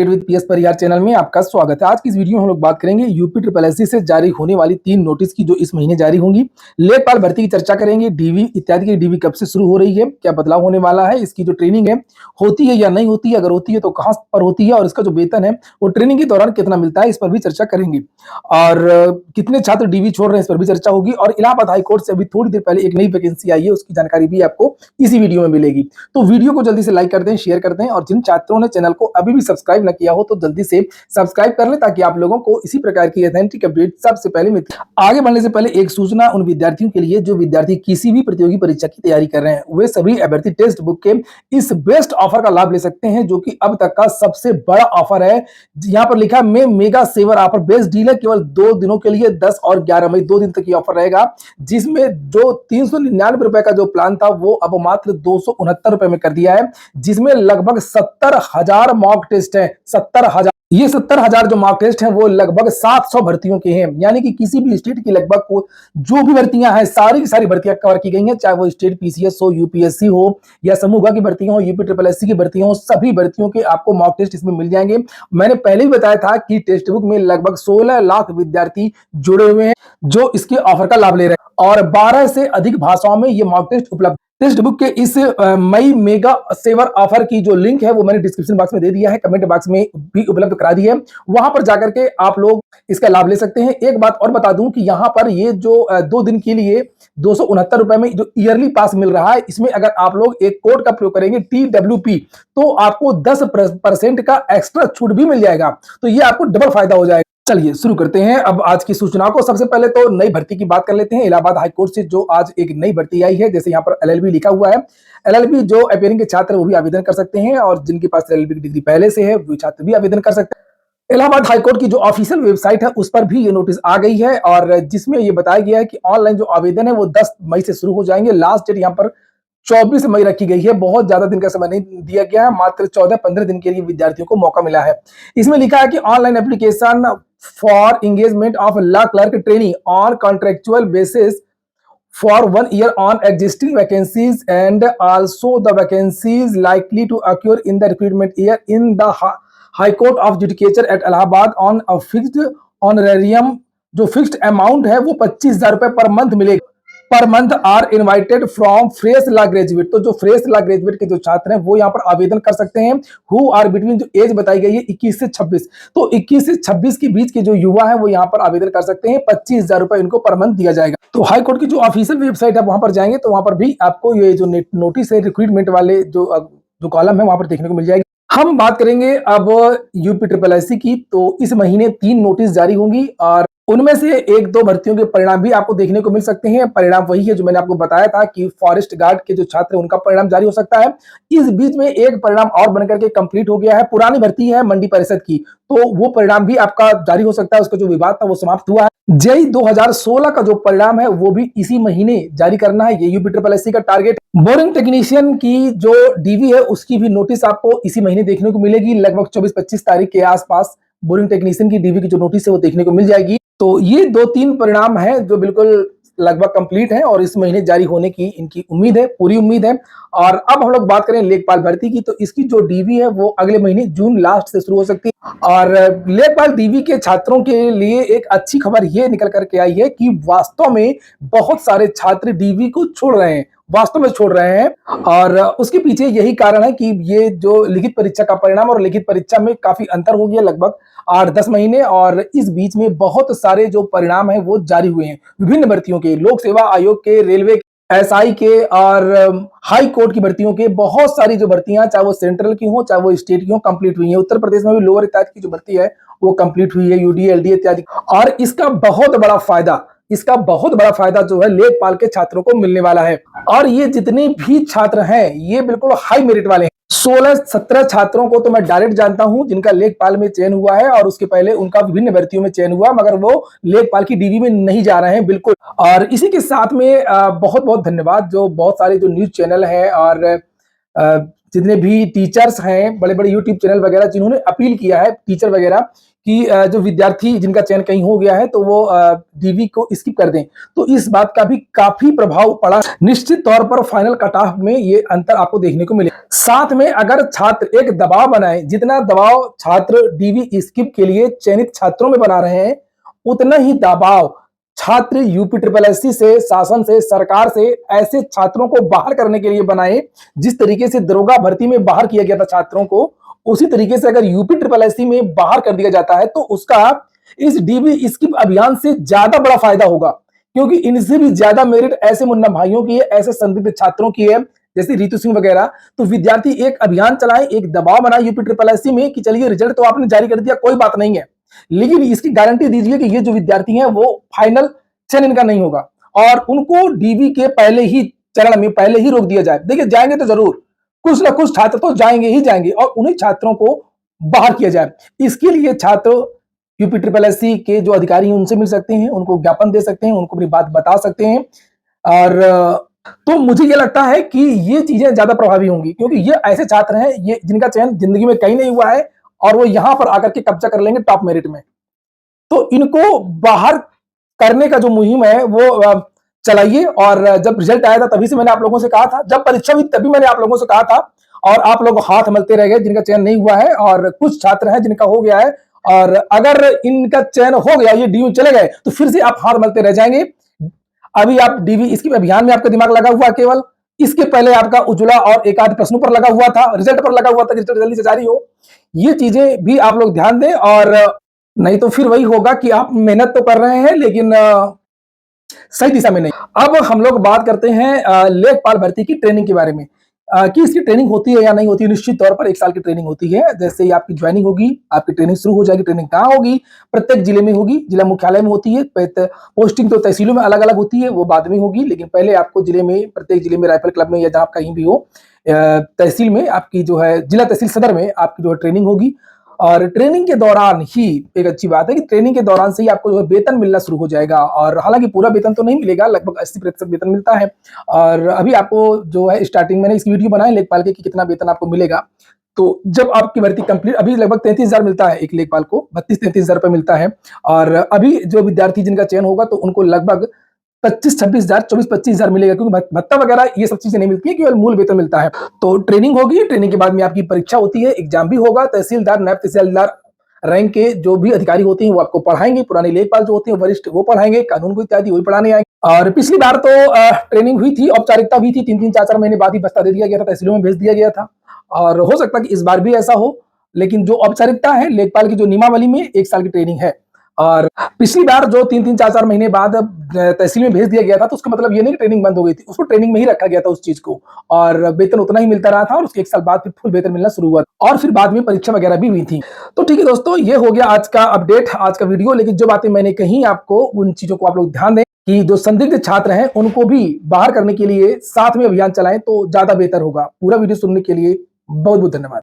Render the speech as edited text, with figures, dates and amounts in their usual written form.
With PS Parihar channel में आपका स्वागत है। आज की इस वीडियो में हम लोग बात करेंगे यूपी ट्रिपल एससी से जारी होने वाली 3 नोटिस की जो इस महीने जारी होंगी। लेखपाल भर्ती की चर्चा करेंगे, डीवी इत्यादि की डीवी कब से शुरू हो रही है, क्या बदलाव होने वाला है, इसकी जो ट्रेनिंग है होती है या नहीं होती है, अगर होती है तो कहां पर होती है और इसका जो वेतन है वो ट्रेनिंग के दौरान कितना मिलता है, इस पर भी चर्चा करेंगे। और कितने छात्र डीवी छोड़ रहे हैं इस पर भी चर्चा होगी। और इलाहाबाद हाईकोर्ट से अभी थोड़ी देर पहले एक नई वैकेंसी आई है, उसकी जानकारी भी आपको इसी वीडियो में मिलेगी। तो वीडियो को जल्दी से लाइक कर दें, शेयर कर दें और जिन छात्रों ने चैनल को अभी भी सब्सक्राइब न किया हो तो जल्दी से सब्सक्राइब कर लें ताकि आप लोगों को इसी प्रकार की ऑथेंटिक अपडेट सबसे पहले मिलती है। आगे बढ़ने से पहले एक सूचना उन विद्यार्थियों के लिए जो विद्यार्थी किसी भी प्रतियोगी परीक्षा की तैयारी कर रहे हैं, वे सभी अभ्यर्थी टेक्स्ट बुक के इस बेस्ट ऑफर का लाभ ले सकते हैं जो कि अब तक का सबसे बड़ा ऑफर है। यहाँ पर लिखा है mega saver offer, best deal है, केवल 2 दिनों के लिए 10 और 11 मई 2 दिन तक ये ऑफर रहेगा, जिसमें जो 399 रुपए का जो प्लान था वो अब मात्र 269 रुपए में कर दिया है, जिसमें लगभग 70,000 मॉक टेस्ट है। 70,000, ये 70,000 जो मॉक टेस्ट हैं वो लगभग 700 भर्तियों के हैं, यानी कि किसी भी स्टेट की लगभग जो भी भर्तियां हैं सारी की सारी भर्तियां कवर की गई हैं, चाहे वो स्टेट पीसीएस हो, यूपीएससी हो या समूह की भर्तियां हो, यूपी ट्रिपल एससी की भर्तियां हो, सभी भर्तियों के आपको मॉक टेस्ट इसमें मिल जाएंगे। मैंने पहले ही बताया था कि टेक्स्ट बुक में लगभग 16 लाख विद्यार्थी जुड़े हुए हैं जो इसके ऑफर का लाभ ले रहे हैं और 12 से अधिक भाषाओं में ये मॉक टेस्ट उपलब्ध। टेक्स्ट बुक के इस मई मेगा सेवर ऑफर की जो लिंक है वो मैंने डिस्क्रिप्शन बॉक्स में दे दिया है, कमेंट बॉक्स में भी उपलब्ध करा दी है, वहां पर जाकर के आप लोग इसका लाभ ले सकते हैं। एक बात और बता दूं कि यहाँ पर ये जो 2 दिन के लिए 269 रुपए में जो ईयरली पास मिल रहा है, इसमें अगर आप लोग एक कोड का प्रयोग करेंगे TWP तो आपको 10% का एक्स्ट्रा छूट भी मिल जाएगा, तो ये आपको डबल फायदा हो जाएगा। चलिए शुरू करते हैं अब आज की सूचना को। सबसे पहले तो नई भर्ती की बात कर लेते हैं। इलाहाबाद हाईकोर्ट से जो आज एक नई भर्ती आई है, जैसे यहाँ पर LLB लिखा हुआ है, LLB जो अपेयरिंग के छात्र वो भी आवेदन कर सकते हैं और जिनके पास LLB की डिग्री पहले से है वो छात्र भी आवेदन कर सकते हैं। इलाहाबाद हाईकोर्ट की जो ऑफिशियल वेबसाइट है उस पर भी ये नोटिस आ गई है और जिसमें ये बताया गया है कि ऑनलाइन जो आवेदन है वो 10 मई से शुरू हो जाएंगे। लास्ट डेट यहाँ पर 24 मई रखी गई है, बहुत ज्यादा दिन का समय नहीं दिया गया है, मात्र 14-15 दिन के लिए विद्यार्थियों को मौका मिला है। इसमें लिखा है कि online application for engagement of law clerk training on contractual basis for 1 year on existing vacancies and also the vacancies likely to occur in the recruitment year in the High Court of Judicature at Allahabad on a fixed honorarium। जो fixed amount है वो 25,000 रुपए per month मिलेगा। Per month are invited from fresh law graduate, तो जो fresh law graduate के जो छात्र हैं वो यहाँ पर आवेदन कर सकते हैं। हु आर बिटवीन, जो एज बताई गई है 21 से 26, तो 21 से 26 के बीच के जो युवा हैं वो यहाँ पर आवेदन कर सकते हैं। 25,000 रुपए इनको पर मंथ दिया जाएगा। तो हाई कोर्ट की जो ऑफिशियल वेबसाइट है वहां पर जाएंगे तो वहां पर भी आपको ये जो नोटिस है रिक्रूटमेंट वाले जो कॉलम है वहां पर देखने को मिल जाएगी। हम बात करेंगे अब यूपी ट्रिपल एससी की। तो इस महीने 3 नोटिस जारी होंगी और उनमें से 1-2 भर्तियों के परिणाम भी आपको देखने को मिल सकते हैं। परिणाम वही है जो मैंने आपको बताया था कि फॉरेस्ट गार्ड के जो छात्र हैं उनका परिणाम जारी हो सकता है। इस बीच में एक परिणाम और बनकर के कंप्लीट हो गया है, पुरानी भर्ती है मंडी परिषद की, तो वो परिणाम भी आपका जारी हो सकता है। उसका जो विवाद था वो समाप्त हुआ है। जेई 2016 का जो परिणाम है वो भी इसी महीने जारी करना है, ये यूपी ट्रिपल एससी का टारगेट। बोरिंग टेक्नीशियन की जो डीवी है उसकी भी नोटिस आपको इसी महीने देखने को मिलेगी, लगभग 24-25 तारीख के आसपास बोरिंग टेक्नीशियन की डीवी की जो नोटिस है वो देखने को मिल जाएगी। तो ये 2-3 परिणाम हैं जो बिल्कुल लगभग कंप्लीट हैं और इस महीने जारी होने की इनकी उम्मीद है, पूरी उम्मीद है। और अब हम लोग बात करें लेखपाल भर्ती की, तो इसकी जो डीवी है वो अगले महीने जून लास्ट से शुरू हो सकती है। और लेखपाल डीवी के छात्रों के लिए एक अच्छी खबर ये निकल करके आई है कि वास्तव में बहुत सारे छात्र डीवी को छोड़ रहे हैं, वास्तव में छोड़ रहे हैं। और उसके पीछे यही कारण है कि ये जो लिखित परीक्षा का परिणाम और लिखित परीक्षा में काफी अंतर हो गया, लगभग 8-10 महीने, और इस बीच में बहुत सारे जो परिणाम है वो जारी हुए हैं विभिन्न भर्तियों के, लोक सेवा आयोग के, रेलवे के, एसआई के और हाई कोर्ट की भर्तियों के। बहुत सारी जो भर्तियां चाहे वो सेंट्रल की हो चाहे वो स्टेट की हो कंप्लीट हुई है। उत्तर प्रदेश में भी लोअर इत्यादि की जो भर्ती है वो कंप्लीट हुई है, यूडी एलडी इत्यादि। और इसका बहुत बड़ा फायदा जो है लेखपाल के छात्रों को मिलने वाला है। और ये जितने भी छात्र हैं ये बिल्कुल हाई मेरिट वाले हैं। 16-17 छात्रों को तो मैं डायरेक्ट जानता हूं जिनका लेखपाल में चयन हुआ है और उसके पहले उनका विभिन्न भर्तियों में चयन हुआ, मगर वो लेखपाल की डीवी में नहीं जा रहे हैं बिल्कुल। और इसी के साथ में बहुत बहुत धन्यवाद जो बहुत सारे जो न्यूज चैनल है और जितने भी टीचर्स हैं, बड़े बड़े यूट्यूब चैनल वगैरह जिन्होंने अपील किया है टीचर वगैरह कि जो विद्यार्थी जिनका चयन कहीं हो गया है तो वो डीवी को स्किप कर दें, तो इस बात का भी काफी प्रभाव पड़ा। निश्चित तौर पर फाइनल कट ऑफ में ये अंतर आपको देखने को मिले। साथ में अगर छात्र एक दबाव बनाए, जितना दबाव छात्र डीवी स्किप के लिए चयनित छात्रों में बना रहे हैं, उतना ही दबाव छात्र यूपी ट्रिपल एससी से, शासन से, सरकार से ऐसे छात्रों को बाहर करने के लिए बनाए। जिस तरीके से दरोगा भर्ती में बाहर किया गया था छात्रों को, उसी तरीके से अगर यूपी ट्रिपल एससी में बाहर कर दिया जाता है तो उसका इस डीवी स्किप अभियान से ज्यादा बड़ा फायदा होगा, क्योंकि इनसे भी ज्यादा मेरिट ऐसे मुन्ना भाइयों की है, ऐसे संदिग्ध छात्रों की है जैसे रितु सिंह वगैरह। तो विद्यार्थी एक अभियान चलाए, एक दबाव बनाए यूपी ट्रिपल एससी में कि चलिए रिजल्ट तो आपने जारी कर दिया, कोई बात नहीं है, लेकिन इसकी गारंटी दीजिए कि ये जो विद्यार्थी हैं वो फाइनल चयन इनका नहीं होगा और उनको डीवी के पहले ही चरण में पहले ही रोक दिया जाए। देखिए जाएंगे तो जरूर, कुछ ना कुछ छात्र तो जाएंगे ही जाएंगे और उन्हीं छात्रों को बाहर किया जाए। इसके लिए छात्र यूपी ट्रिपल एससी के जो अधिकारी हैं उनसे मिल सकते हैं, उनको ज्ञापन दे सकते हैं, उनको अपनी बात बता सकते हैं। और तो मुझे ये लगता है कि ये चीजें ज्यादा प्रभावी होंगी, क्योंकि ये ऐसे छात्र हैं ये जिनका चयन जिंदगी में कहीं नहीं हुआ है और वो यहां पर आकर के कब्जा कर लेंगे टॉप मेरिट में। तो इनको बाहर करने का जो मुहिम है वो चलाइए। और जब रिजल्ट आया था तभी से मैंने आप लोगों से कहा था, जब परीक्षा हुई तभी मैंने आप लोगों से कहा था और आप लोग हाथ मलते रह गए जिनका चयन नहीं हुआ है, और कुछ छात्र हैं जिनका हो गया है, और अगर इनका चयन हो गया, ये डीयू चले गए तो फिर से आप हाथ मलते रह जाएंगे। अभी आप डीवी इसके अभियान में आपका दिमाग लगा हुआ केवल, इसके पहले आपका उज्ज्वला और एक आध प्रश्नों पर लगा हुआ था, रिजल्ट पर लगा हुआ था, रिजल्ट जल्दी से जारी हो। ये चीजें भी आप लोग ध्यान दें, और नहीं तो फिर वही होगा कि आप मेहनत तो कर रहे हैं लेकिन सही दिशा में नहीं। अब हम लोग बात करते हैं लेखपाल भर्ती की ट्रेनिंग के बारे में, कि इसकी ट्रेनिंग होती है या नहीं होती है। निश्चित तौर पर 1 साल की ट्रेनिंग होती है। जैसे ही आपकी ज्वाइनिंग होगी, आपकी ट्रेनिंग शुरू हो जाएगी। ट्रेनिंग कहाँ होगी? प्रत्येक जिले में होगी, जिला मुख्यालय में होती है। पोस्टिंग तो तहसीलों में अलग अलग होती है, वो बाद में होगी, लेकिन पहले आपको जिले में, प्रत्येक जिले में, राइफल क्लब में या जहां कहीं भी हो, तहसील में आपकी जो है, जिला तहसील सदर में आपकी जो है ट्रेनिंग होगी। और ट्रेनिंग के दौरान ही एक अच्छी बात है कि ट्रेनिंग के दौरान से ही आपको जो है वेतन मिलना शुरू हो जाएगा। और हालांकि पूरा वेतन तो नहीं मिलेगा, लगभग 80% वेतन मिलता है। और अभी आपको जो है स्टार्टिंग मैंने इसकी वीडियो बनाई लेखपाल के कि कितना वेतन आपको मिलेगा। तो जब आपकी भर्ती कंप्लीट, अभी लगभग 33,000 मिलता है एक लेखपाल को, 32-33,000 रुपए मिलता है। और अभी जो विद्यार्थी जिनका चयन होगा तो उनको लगभग 25-26,000, 24-25,000 मिलेगा, क्योंकि भत्ता वगैरह ये सब चीजें नहीं मिलती है, केवल मूल वेतन मिलता है। तो ट्रेनिंग होगी, ट्रेनिंग के बाद में आपकी परीक्षा होती है, एग्जाम भी होगा। तहसीलदार, नायब तहसीलदार रैंक के जो भी अधिकारी होते हैं वो आपको पढ़ाएंगे। पुराने लेखपाल जो होते हैं वरिष्ठ, वो पढ़ाएंगे। कानून को इत्यादि वही पढ़ाने आएंगे। और पिछली बार तो ट्रेनिंग हुई थी, औपचारिकता भी थी, 3-3, 4-4 महीने बाद ही बस्ता दे दिया गया था, तहसीलों में भेज दिया गया था। और हो सकता है कि इस बार भी ऐसा हो, लेकिन जो औपचारिकता है लेखपाल की, जो नियमावली में 1 साल की ट्रेनिंग है। और पिछली बार जो 3-3, 4-4 महीने बाद तहसील में भेज दिया गया था, तो उसका मतलब ये नहीं कि ट्रेनिंग बंद हो गई थी, उसको ट्रेनिंग में ही रखा गया था उस चीज को, और वेतन उतना ही मिलता रहा था। और उसके 1 साल बाद फिर फुल वेतन मिलना शुरू हुआ, और फिर बाद में परीक्षा वगैरह भी हुई थी। तो ठीक है दोस्तों, ये हो गया आज का अपडेट, आज का वीडियो। लेकिन जो बातें मैंने कही आपको, उन चीजों को आप लोग ध्यान दें कि जो संदिग्ध छात्र हैं उनको भी बाहर करने के लिए साथ में अभियान चलाएं तो ज्यादा बेहतर होगा। पूरा वीडियो सुनने के लिए बहुत बहुत धन्यवाद।